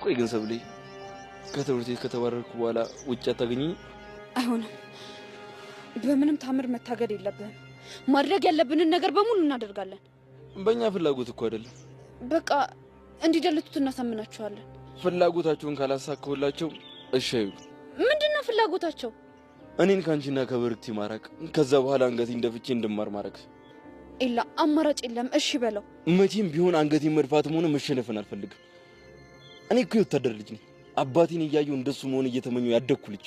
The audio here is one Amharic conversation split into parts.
ቆይ ግን ሰብሌ ከትምህርት ቤት ከተባረርኩ በኋላ ውጭ አታገኘኝ? አይሆንም። በምንም ታምር መታገድ የለብህም። ማድረግ ያለብንን ነገር በሙሉ እናደርጋለን። በእኛ ፍላጎት እኮ አይደለም። በቃ እንዲደልቱት እናሳምናቸዋለን። ፍላጎታቸውን ካላሳካሁላቸው እሺ አይሉ። ምንድነው ፍላጎታቸው? እኔን ካንቺና ከብርክቲ ማራቅ፣ ከዛ በኋላ አንገቴን ደፍቼ እንድማር ማረግ። ኤላ አማራጭ የለም። እሺ በለው። መቼም ቢሆን አንገቴን መድፋትም ሆነ መሸነፍን አልፈልግም። እኔ እኮ የወታደር ልጅ ነኝ። አባቴን እያየሁ እንደሱ መሆን እየተመኘሁ ያደግኩ ልጅ።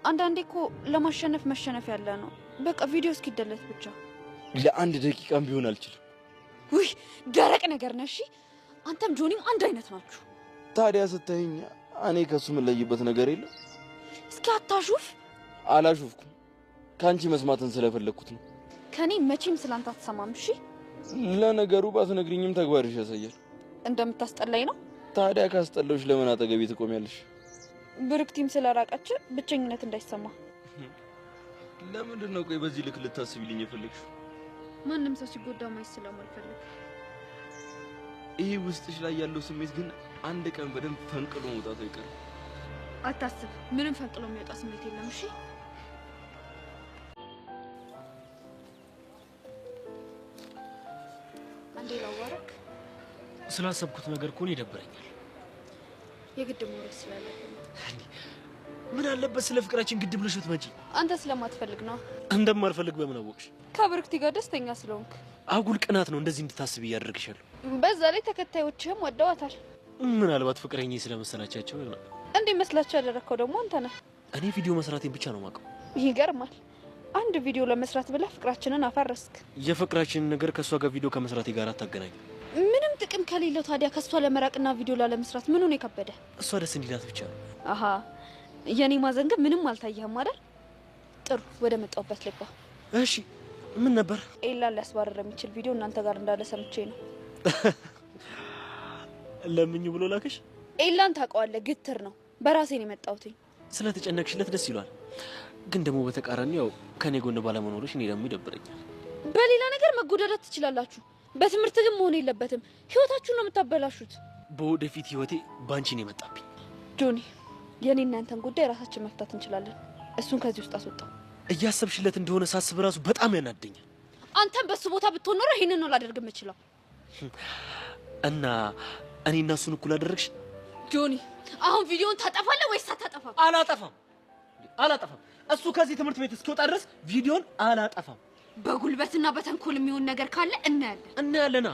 አንዳንዴ እኮ ለማሸነፍ መሸነፍ ያለ ነው። በቃ ቪዲዮ እስኪደለት ብቻ። ለአንድ ደቂቃም ቢሆን አልችልም። ውይ ደረቅ ነገር ነሽ። አንተም ጆኒም አንድ አይነት ናችሁ። ታዲያ ስታይኝ እኔ ከሱ ምን ለይበት ነገር የለም? እስኪ አታሹፍ። አላሹፍኩም። ካንቺ መስማትን ስለፈለኩት ነው። ከኔ መቼም ስላንተ አትሰማም። እሺ ለነገሩ ባትነግሪኝም ተግባርሽ ያሳያል። እንደምታስጠላኝ ነው። ታዲያ ካስጠላሽ ለምን አጠገቤ ትቆሚያለሽ? ብርክቲም ስለራቀች ብቸኝነት እንዳይሰማ። ለምንድን ነው ቆይ በዚህ ልክ ልታስቢልኝ የፈለግሽው? ማንም ሰው ሲጎዳ ማየት ስለማልፈልግ። ይሄ ውስጥሽ ላይ ያለው ስሜት ግን አንድ ቀን በደንብ ፈንቅሎ መውጣቱ አይቀርም። አታስብ፣ ምንም ፈንቅሎ የሚወጣ ስሜት የለም። እሺ አንዴ ላዋራክ። ስላሰብኩት ነገር እኮ ነው ይደብረኛል። የግድ መውረድ ስላለብኝ። ምን አለበት ስለ ፍቅራችን ግድ ብለሽ ብትመጪ? አንተ ስለማትፈልግ ነው። እንደማልፈልግ በምን አወቅሽ? ከብርክቲ ጋር ደስተኛ ስለሆንክ። አጉል ቅናት ነው እንደዚህ እንድታስብ እያደረግሻል። በዛ ላይ ተከታዮችህም ወደዋታል። ምናልባት ፍቅረኛዬ ስለመሰላቻቸው ይሆናል። እንዴ መስላችሁ ያደረከው ደግሞ አንተ ነህ። እኔ ቪዲዮ መስራቴን ብቻ ነው የማውቀው። ይገርማል። አንድ ቪዲዮ ለመስራት ብለህ ፍቅራችንን አፈረስክ። የፍቅራችንን ነገር ከሷ ጋር ቪዲዮ ከመስራቴ ጋር አታገናኝ። ምንም ጥቅም ከሌለው ታዲያ ከሷ ለመራቅና ቪዲዮ ላለመስራት ምን ሆነ የከበደ? እሷ ደስ እንዲላት ብቻ ነው። አሃ የኔ ማዘንገብ ምንም አልታየህም አይደል? ጥሩ ወደ መጣሁበት ልግባ። እሺ ምን ነበር? ኤላ ሊያስባረር የሚችል ቪዲዮ እናንተ ጋር እንዳለ ሰምቼ ነው። ለምኝ ብሎ ላከሽ? ኤላን ታውቀዋለህ፣ ግትር ነው። በራሴ ነው የመጣሁት። ስለተጨነቅሽለት ደስ ይሏል። ግን ደግሞ በተቃራኒ ያው ከኔ ጎን ባለመኖርሽ እኔ ደግሞ ይደብረኛል። በሌላ ነገር መጎዳዳት ትችላላችሁ፣ በትምህርት ግን መሆን የለበትም። ህይወታችሁን ነው የምታበላሹት። በወደፊት ህይወቴ ባንቺ ነው የመጣብኝ። ጆኒ የኔ እናንተን ጉዳይ ራሳችን መፍታት እንችላለን። እሱን ከዚህ ውስጥ አስወጣው። እያሰብሽለት እንደሆነ ሳስብ ራሱ በጣም ያናደኛል። አንተም በሱ ቦታ ብትሆን ኖሮ ይሄንን ነው ላደርግ የምችለው። እና እኔ እና እሱን እኩል አደረግሽ? ጆኒ አሁን ቪዲዮን ታጠፋለህ ወይስ አታጠፋም? አላጠፋም። እሱ ከዚህ ትምህርት ቤት እስኪወጣ ድረስ ቪዲዮን አላጠፋም። በጉልበትና በተንኮል የሚሆን ነገር ካለ እናያለን።